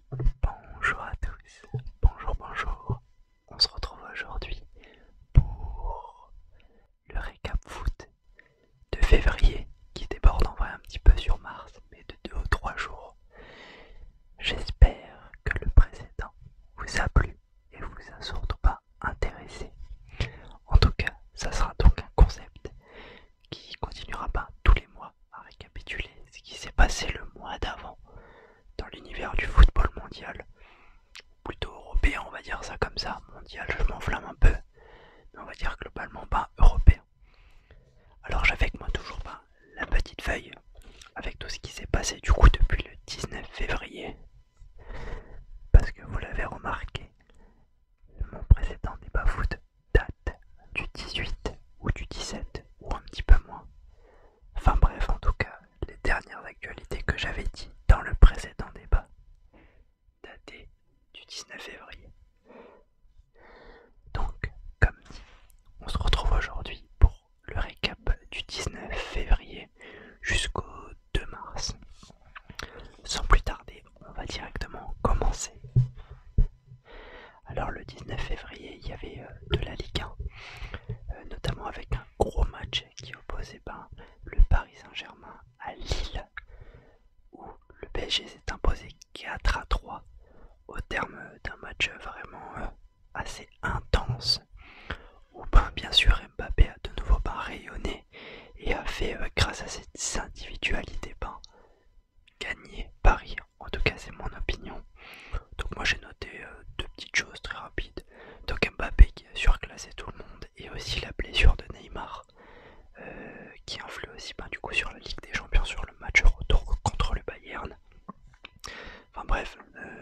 Bonjour à tous, bonjour. On se retrouve aujourd'hui pour le récap foot de février qui déborde en vrai un petit peu sur mars, mais de 2 ou 3 jours. J'espère que le précédent vous a plu et vous a surtout pas intéressé. En tout cas, ça sera donc un concept qui continuera pas tous les mois à récapituler ce qui s'est passé le mois d'avant dans l'univers du football mondial. Plutôt européen, on va dire ça comme ça. Mondial, je m'enflamme un peu, mais on va dire globalement pas européen. Alors j'avais avec moi toujours pas la petite feuille avec tout ce qui s'est passé du coup depuis le 19 février. Parce que vous l'avez remarqué, mon précédent débat foot date du 18 ou du 17 ou un petit peu moins. Enfin bref, en tout cas, les dernières actualités que j'avais dit dans le précédent débat dataient du 19 février. Donc, comme dit, on se retrouve aujourd'hui pour le récap du 19 février jusqu'au 2 mars. Sans plus tarder, on va directement commencer. Alors le 19 février, il y avait de la Ligue 1, notamment avec un gros match qui opposait le Paris Saint-Germain à Lille, où le PSG s'est imposé 4-3 au terme d'un match vraiment assez intense, où bien sûr Mbappé a de nouveau rayonné et a fait, grâce à ses individualités, gagner Paris. En tout cas, c'est mon opinion. Donc moi j'ai noté deux petites choses très rapides. Donc Mbappé qui a surclassé tout le monde, et aussi la blessure de Neymar qui influe aussi du coup sur la Ligue des Champions, sur le match retour contre le Bayern. Enfin bref,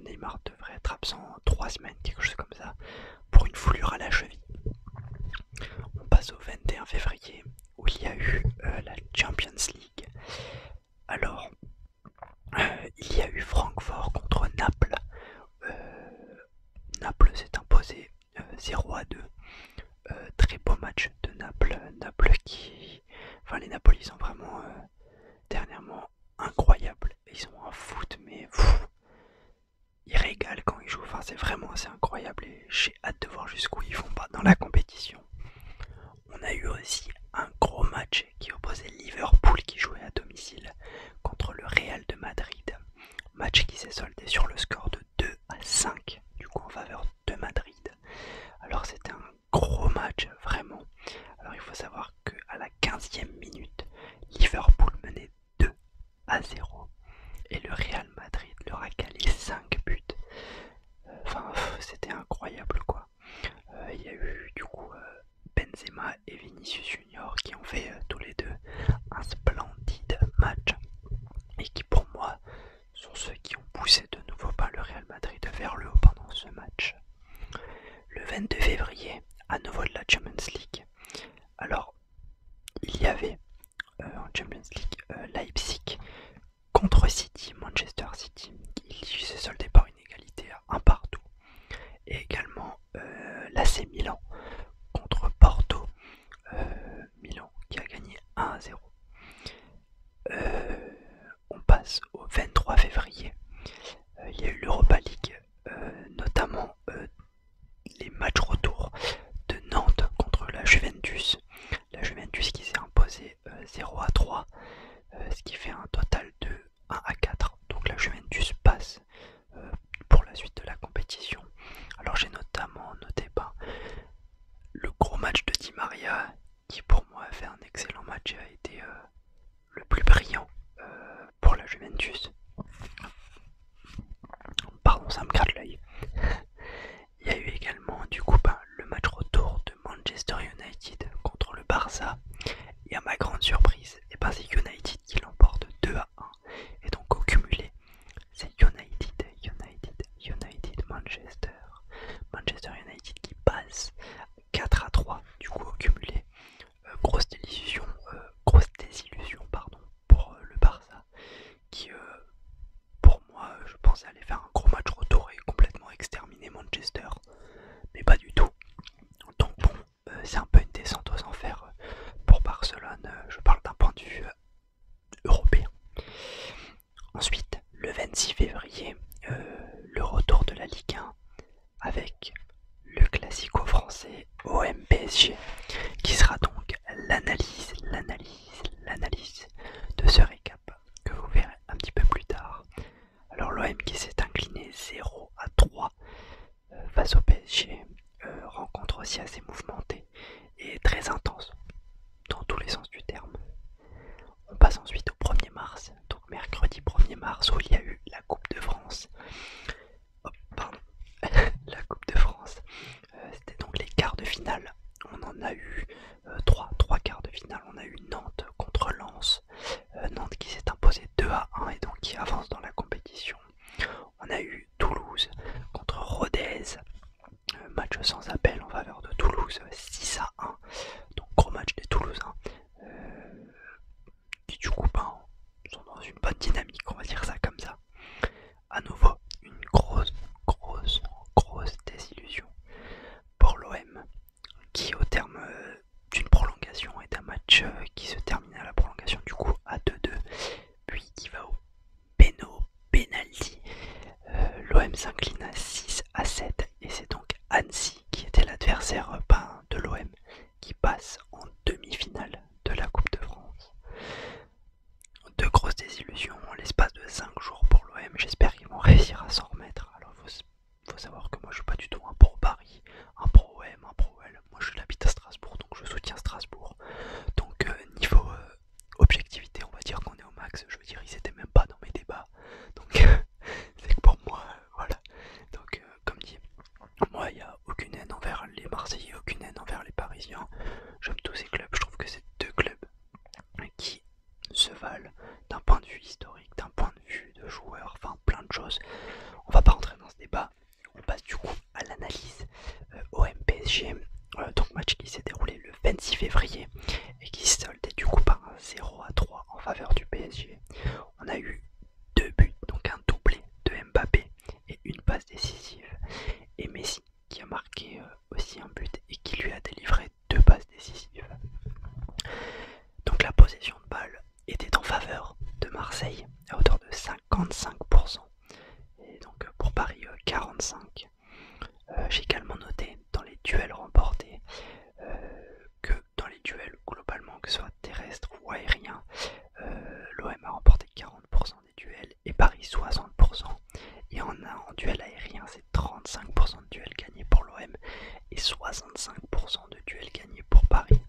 Neymar devrait être absent 3 semaines, quelque chose comme ça, pour une foulure à la cheville. On passe au 21 février où il y a eu la Champions League. Alors, il y a eu Francfort contre Naples. Naples s'est imposé 0-2. Très beau match de Naples. Naples qui... Enfin, les Napolis sont vraiment dernièrement incroyables. Ils ont un foot, mais ils régalent quand ils jouent. Enfin, c'est vraiment assez incroyable et j'ai hâte de voir jusqu'où ils vont dans la compétition. On a eu aussi un gros match qui opposait Liverpool qui jouait à domicile contre le Real de Madrid. Match qui s'est soldé sur le score de 2-5 du coup en faveur de Madrid. Alors c'était un gros match vraiment. Alors il faut savoir qu'à la 15e minute, Liverpool menait 2-0 et le Real Madrid leur a calé 5 buts. Enfin c'était incroyable quoi. Il y a eu du coup Benzema et Vinicius Junior qui ont fait tous les deux un splendide match et qui pour moi sont ceux qui ont poussé de nouveau le Real Madrid vers le haut pendant ce match. Le 22 février, à nouveau de la Champions League. Alors, il y avait en Champions League Leipzig contre City, Manchester City, qui s'est soldé par une égalité à 1 partout. Et également l'AC Milan contre Porto, Milan qui a gagné 1-0. On passe au 23 février. Il y a eu l'Europa League, notamment les matchs retour de Nantes contre la Juventus. La Juventus qui s'est imposée 0-3, ce qui fait un total de 1-4. Donc la Juventus passe pour la suite de la compétition. Alors j'ai notamment noté le gros match de Di Maria qui pour moi a fait un excellent match et a été le plus brillant pour la Juventus. Pardon, ça me gratte l'œil. Il y a eu également du coup le match retour de Manchester United contre le Barça. Et à ma grande surprise, c'est United qui l'emporte 2-1. Et donc au cumulé, c'est United, Manchester. Manchester United qui passe 4-3 du coup au cumulé. Grosse désillusion pour le Barça qui pour moi je pensais aller faire un gros match retour et complètement exterminer Manchester, mais pas du tout. Donc bon, c'est un peu une descente aux enfers pour Barcelone, je parle d'un point de vue européen. Ensuite, le 26 février, le l'OM qui s'est incliné 0-3 face au PSG. Rencontre aussi assez mouvementée et très intense dans tous les sens du terme. On passe ensuite au 1er mars, donc mercredi 1er mars où il y a eu la Coupe de France. Oh, pardon, la Coupe de France. C'était donc les quarts de finale. On en a eu trois quarts de finale. On a eu Nantes contre Lens. Nantes qui s'est imposé 2-1 et donc qui avance dans la compétition. On a eu Toulouse contre Rodez. Match sans appel en faveur de Toulouse, 6-1. Donc gros match des Toulousains. Qui du coup sont dans une bonne dynamique, on va dire ça comme ça. À nouveau, une grosse désillusion pour l'OM qui au terme d'une prolongation et d'un match qui se termine à la prolongation du coup à 2-2 puis qui va au penalty. L'OM s'incline à 6-7 et c'est donc Annecy qui était l'adversaire de l'OM qui passe en demi-finale de la Coupe de France. De grosses désillusions en l'espace de 5 jours pour l'OM. J'espère qu'ils vont réussir à s'en remettre. Alors faut savoir que moi je suis pas du tout un pro Paris, un pro OM, un pro OL. Moi je l'habite à Strasbourg donc je soutiens Strasbourg. Donc niveau objectivité on va dire qu'on est au max. Je veux dire ils étaient même pas dans mes débats. Donc c'est que pour moi voilà. Donc comme dit, moi il n'y a aucune haine envers les Marseillais, aucune haine envers les Parisiens. J'aime tous ces clubs. Je trouve que c'est deux clubs qui se valent d'un point de vue historique, d'un point de vue de joueurs, enfin plein de choses. On va pas rentrer dans ce débat, on passe du coup à l'analyse OM-PSG, donc match qui s'est déroulé le 26 février et qui s'est soldé du coup par un 0-3 en faveur du PSG. On a eu 2 buts, donc un doublé de Mbappé et une passe décisive, et Messi qui a marqué aussi un but et qui lui a délivré 2 passes décisives. Donc la possession de balle était en faveur de Marseille à hauteur de 55%. Et donc pour Paris 45. J'ai également noté dans les duels remportés que dans les duels globalement, que ce soit terrestre ou aérien, l'OM a remporté 40% des duels et Paris 60%. Et en duel aérien, c'est 35% de duels gagnés pour l'OM et 65% de duels gagnés pour Paris.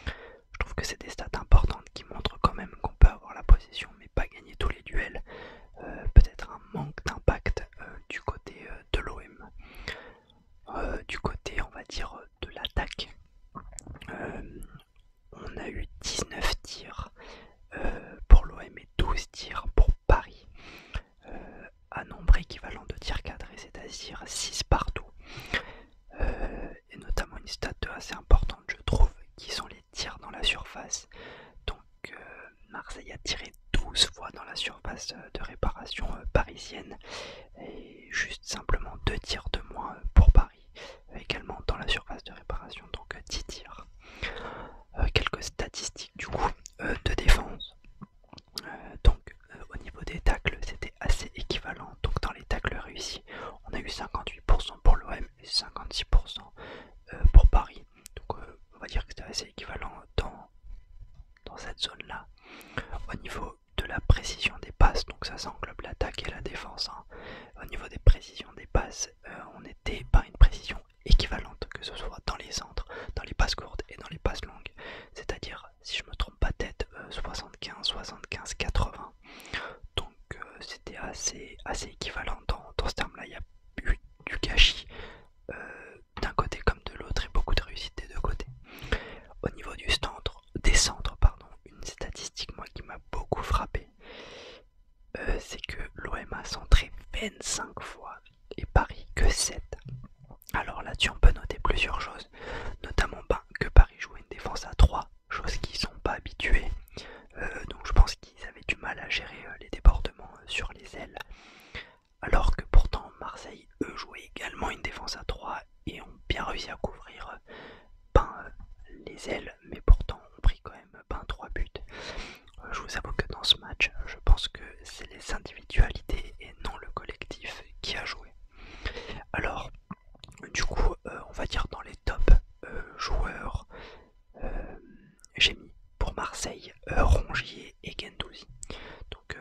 Je trouve que c'est des stats importantes qui montrent quand même qu'on peut avoir la possession mais pas gagner tous les duels. Peut-être un manque d'impact du côté de l'OM. Du côté on va dire de l'attaque, on a eu 19 tirs pour l'OM et 12 tirs pour Paris, à nombre équivalent de tirs cadrés, c'est-à-dire 6 partout. Et notamment une stat assez importante je trouve qui sont les tirs dans la surface. Donc Marseille a tiré 12 fois dans la surface de réparation parisienne et juste simplement 2 tirs de moins pour Paris, également dans la surface de réparation, donc 10 tirs. Quelques statistiques du coup de défense. Au niveau des tacles c'était assez équivalent, donc dans les tacles réussis on a eu 58% pour l'OM et 56% pour Paris, donc on va dire que c'était assez équivalent dans cette zone là. Au niveau de la précision des passes, donc ça englobe l'attaque et la défense, hein. Au niveau des précisions des passes, on était par une précision équivalente, que ce soit dans les centres, dans les passes courtes et dans les passes longues, c'est-à-dire si je me trompe pas tête 75, 75, 80. Donc c'était assez équivalent dans ce terme là. Il y a eu du gâchis d'un côté comme de l'autre et beaucoup de réussite des deux côtés. Au niveau des centres, une statistique moi qui m'a beaucoup frappé, c'est que l'OM a centré 25 fois et Paris que 7. Alors là-dessus on peut noter plusieurs choses, notamment que Paris jouait une défense à 3, chose qu'ils sont pas habitués, donc je pense qu'ils avaient du mal à gérer les débordements sur les ailes, alors que pourtant Marseille eux jouaient également une défense à 3 et ont bien réussi à couvrir les ailes, mais pourtant ont pris quand même 3 buts. Je vous avoue que dans ce match, je pense que c'est les individualités et non le collectif qui a joué. Alors, du coup, on va dire dans les top joueurs, j'ai mis pour Marseille Rongier et Guendouzi. Donc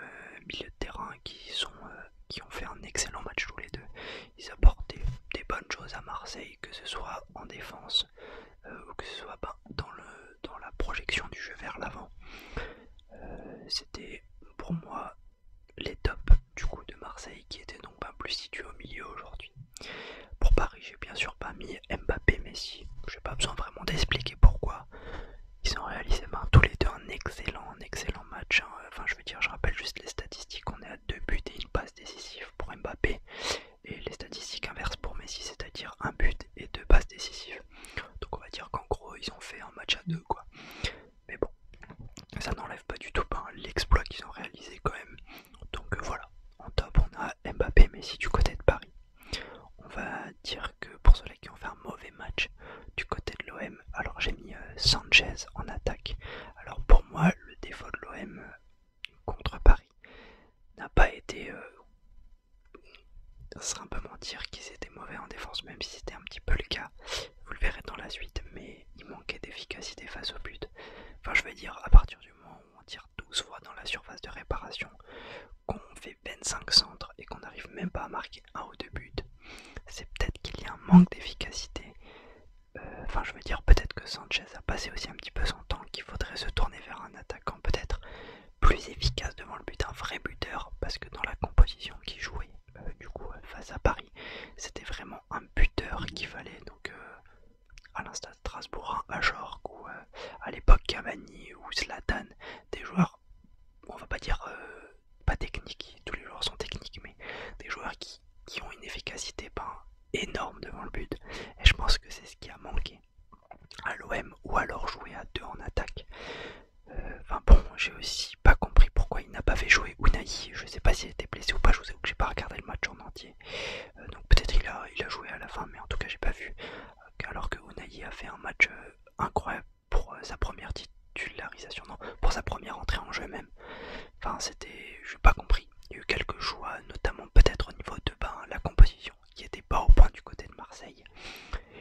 milieu de terrain qui ont fait un un excellent match tous les deux. Ils apportent des bonnes choses à Marseille, que ce soit en défense ou que ce soit dans la projection du jeu vers l'avant. C'était pour moi les tops du coup de Marseille qui étaient donc pas plus situés au milieu aujourd'hui. Pour Paris, j'ai bien sûr pas mis Mbappé, Messi. J'ai pas besoin vraiment d'expliquer pourquoi. Ils ont réalisé tous les deux un excellent match. Hein. Enfin, je veux dire, je rappelle juste les statistiques. On est à 2 buts et une passe décisive pour Mbappé. Et les statistiques inverses pour Messi, c'est-à-dire un but et 2 passes décisives. Donc on va dire qu'en gros, ils ont fait un match à 2 quoi. Mais bon, ça n'enlève pas du tout l'exploit qu'ils ont réalisé quand même. Donc voilà, en top, on a Mbappé, Messi du côté de Paris. On va dire que pour ceux-là qui ont fait un mauvais match du côté de l'OM, alors j'ai mis Sanchez en attaque. Alors pour moi, le défaut de l'OM contre Paris n'a pas été... ça serait un peu mentir qu'ils étaient mauvais en défense, même si c'était un petit peu le cas. Vous le verrez dans la suite, mais il manquait d'efficacité face au but. Enfin, je veux dire, à partir du moment où on tire 12 fois dans la surface de réparation, qu'on fait 25 centres et qu'on n'arrive même pas à marquer un ou deux buts, c'est peut-être qu'il y a un manque d'efficacité. Enfin, je veux dire, peut-être que Sanchez a passé aussi un petit peu son temps, qu'il faudrait se tourner vers un attaquant peut-être plus efficace devant le but, un vrai buteur, parce que dans la composition qui jouait du coup face à Paris, c'était vraiment un buteur qu'il fallait. Donc à l'instar de Strasbourg, un Ajorc ou à l'époque Cavani ou Zlatan, des joueurs, on va pas dire pas techniques, tous les joueurs sont techniques, mais des joueurs qui ont une efficacité énorme devant le but. Et je pense que c'est ce qui a manqué à l'OM, ou alors jouer à 2 en attaque. Enfin bon, j'ai aussi pas compris pourquoi il n'a pas fait jouer Unai. Je sais pas s'il était blessé ou pas, je vous avoue que j'ai pas regardé le match en entier. Donc peut-être il a joué à la fin, mais en tout cas j'ai pas vu. Alors que Unai a fait un match incroyable pour sa première titularisation, non, pour sa première entrée en jeu même. Enfin c'était, j'ai pas compris. Il y a eu quelques choix, notamment peut-être au niveau de la composition, qui était pas au point du côté de Marseille.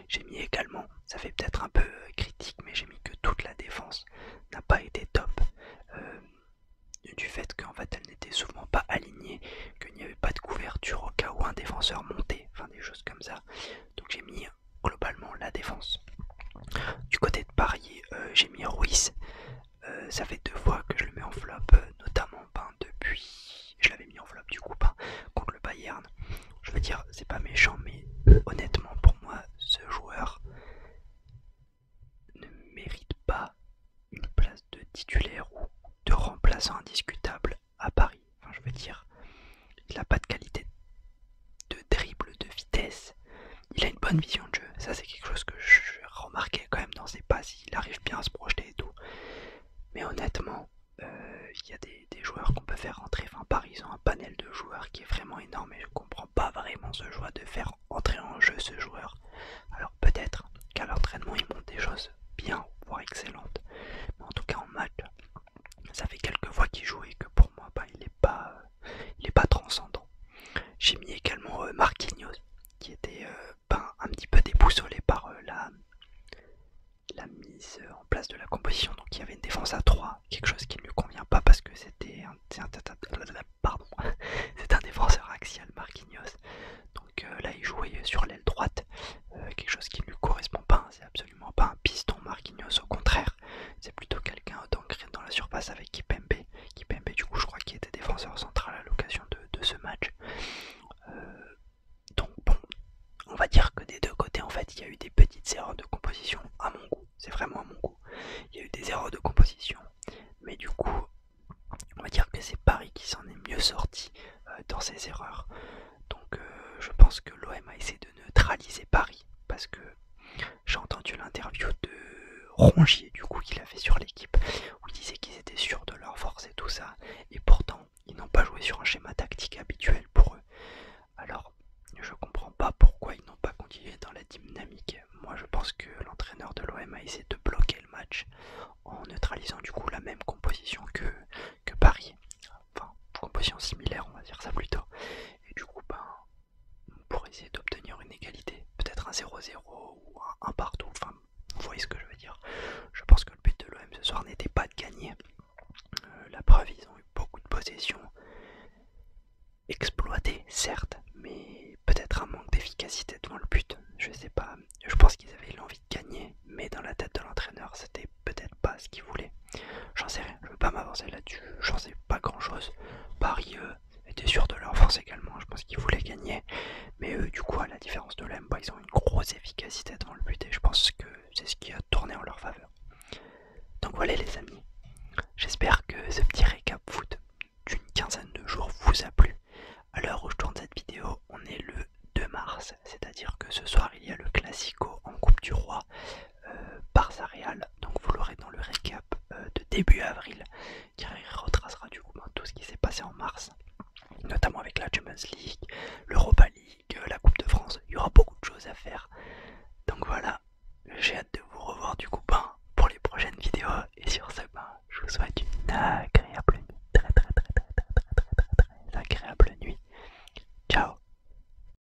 J'ai mis également, ça fait peut-être un peu critique, mais j'ai mis que toute la défense n'a pas été top. Du fait qu'en fait elle n'était souvent pas alignée, qu'il n'y avait pas de couverture au cas où un défenseur montait, enfin des choses comme ça. Donc j'ai mis globalement la défense. Du côté de Paris, j'ai mis Ruiz. Ça fait 2 fois que je le mets en flop, notamment depuis... Je l'avais mis en flop du coup contre le Bayern. Je veux dire, c'est pas méchant, mais honnêtement pour moi, ce joueur ne mérite pas une place de titulaire ou de remplaçant indiscutable à Paris. Enfin, je veux dire, il n'a pas de qualité de dribble, de vitesse. Il a une bonne vision de jeu. Ça, c'est quelque chose que je remarquais quand même dans ses passes. Il arrive bien à se projeter et tout. Mais honnêtement, il y a des joueurs qu'on peut faire rentrer. Enfin, Paris, ils ont un panel de joueurs qui est vraiment énorme et je comprends pas vraiment ce choix de faire entrer en jeu ce joueur. Alors peut-être qu'à l'entraînement, ils montent des choses bien, voire excellentes. Mais en tout cas, en match, ça fait quelques fois qu'il joue et que pour moi, il est pas transcendant. J'ai mis également Marquinhos, qui était un petit peu déboussolé par la mise en place de la composition. Donc il y avait une défense à 3, quelque chose qui ne lui convient pas parce que c'était c'est un défenseur axial, Marquinhos. Donc là il jouait sur l'aile droite, quelque chose qui ne lui correspond pas. C'est absolument pas un piston Marquinhos, au contraire, c'est plutôt quelqu'un d'ancré dans la surface avec Kipembe. Kipembe du coup je crois qu'il était défenseur central à l'occasion de ce match. Donc bon, on va dire que des deux côtés en fait il y a eu des petites erreurs de composition à mon goût, c'est vraiment à mon goût. Il y a eu des erreurs de composition, mais du coup on va dire que c'est Paris qui s'en est mieux sorti dans ces erreurs. Donc je pense que l'OM a essayé de neutraliser Paris, parce que j'ai entendu l'interview de Rongier du coup qu'il a fait sur l'équipe, où il disait qu'ils étaient sûrs de leur force et tout ça, et pourtant ils n'ont pas joué sur un schéma tactique habituel pour eux. Alors je comprends pas pourquoi ils n'ont pas continué dans la dynamique. Moi je pense que l'entraîneur de l'OM a essayé de bloquer le match en neutralisant du coup la même composition que Paris. Enfin, composition similaire, on va dire ça plutôt. Et du coup, pour essayer d'obtenir une égalité, peut-être un 0-0 ou un partout, enfin, vous voyez ce que je veux dire. Je pense que le but de l'OM ce soir n'était pas de gagner. La preuve, ils ont eu beaucoup de possession. exploité, certes, mais peut-être un manque d'efficacité devant le but. Je sais pas. Je pense qu'ils avaient l'envie de gagner, mais dans la tête de l'entraîneur, c'était peut-être pas ce qu'ils voulaient. J'en sais rien, je veux pas m'avancer là-dessus, j'en sais pas grand-chose. Paris était sûr de leur force également, je pense qu'ils voulaient gagner. Mais du coup, à la différence de l'EM, ils ont une grosse efficacité devant le but et je pense que c'est ce qui a tourné en leur faveur. Donc voilà les amis, j'espère que ce petit